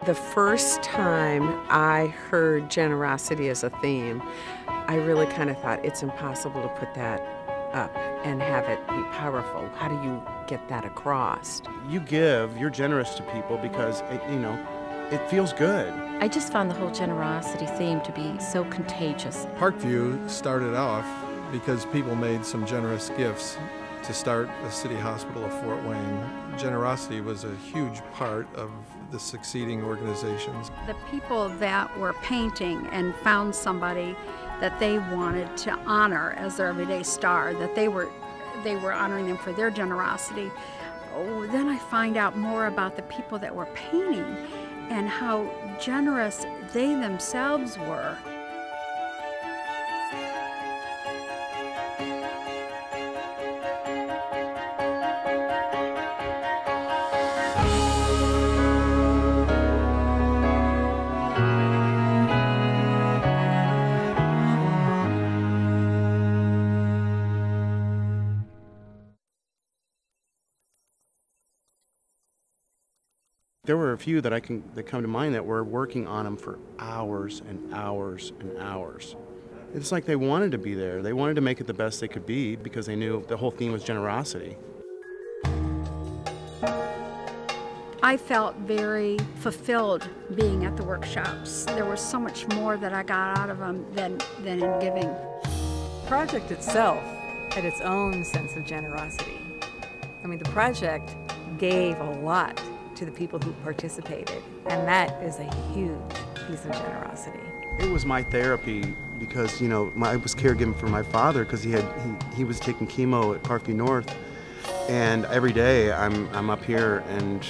The first time I heard generosity as a theme, I really kind of thought it's impossible to put that up and have it be powerful. How do you get that across? You give, you're generous to people because, it feels good. I just found the whole generosity theme to be so contagious. Parkview started off because people made some generous gifts to start the City Hospital of Fort Wayne. Generosity was a huge part of the succeeding organizations. The people that were painting and found somebody that they wanted to honor as their everyday star, that they were honoring them for their generosity. Oh, then I find out more about the people that were painting and how generous they themselves were. There were a few that come to mind that were working on them for hours and hours and hours. It's like they wanted to be there. They wanted to make it the best they could be because they knew the whole theme was generosity. I felt very fulfilled being at the workshops. There was so much more that I got out of them than in giving. The project itself had its own sense of generosity. I mean, the project gave a lot to the people who participated, and that is a huge piece of generosity. It was my therapy because, I was caregiving for my father because he was taking chemo at Parkview North, and every day I'm up here, and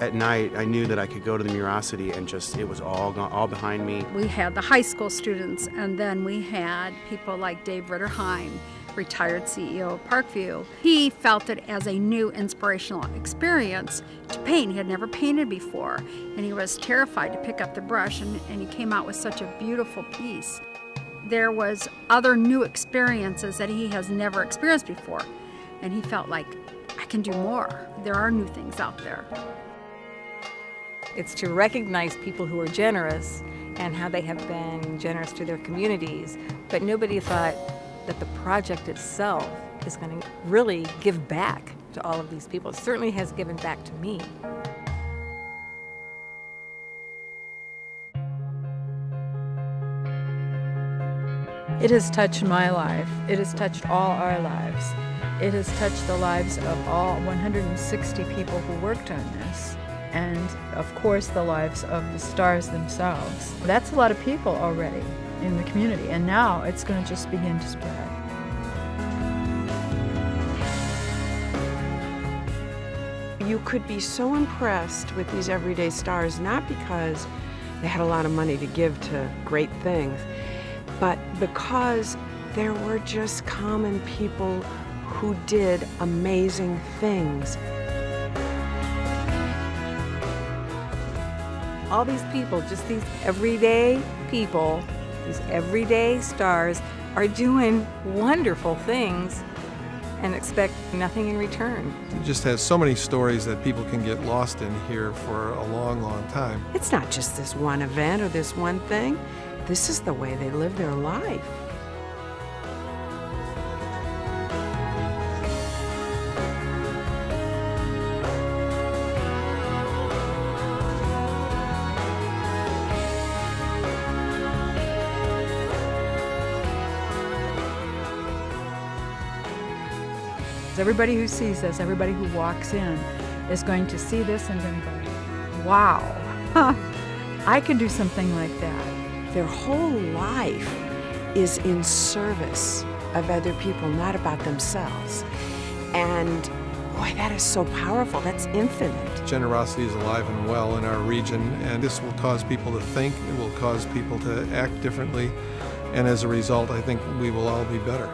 at night I knew that I could go to the Murosity and it was all behind me. We had the high school students, and then we had people like Dave Ritterheim, retired CEO of Parkview. He felt it as a new inspirational experience to paint. He had never painted before, and he was terrified to pick up the brush, and he came out with such a beautiful piece. There was other new experiences that he has never experienced before, and he felt like, I can do more. There are new things out there. It's to recognize people who are generous and how they have been generous to their communities, but nobody thought that the project itself is going to really give back to all of these people. It certainly has given back to me. It has touched my life. It has touched all our lives. It has touched the lives of all 160 people who worked on this, and of course the lives of the stars themselves. That's a lot of people already in the community, and now it's going to just begin to spread. You could be so impressed with these everyday stars, not because they had a lot of money to give to great things, but because there were just common people who did amazing things. All these people, just these everyday people, these everyday stars, are doing wonderful things and expect nothing in return. It just has so many stories that people can get lost in here for a long, long time. It's not just this one event or this one thing. This is the way they live their life. Everybody who sees this, everybody who walks in, is going to see this and going to go, wow, I can do something like that. Their whole life is in service of other people, not about themselves. And boy, that is so powerful. That's infinite. Generosity is alive and well in our region, and this will cause people to think, it will cause people to act differently, and as a result, I think we will all be better.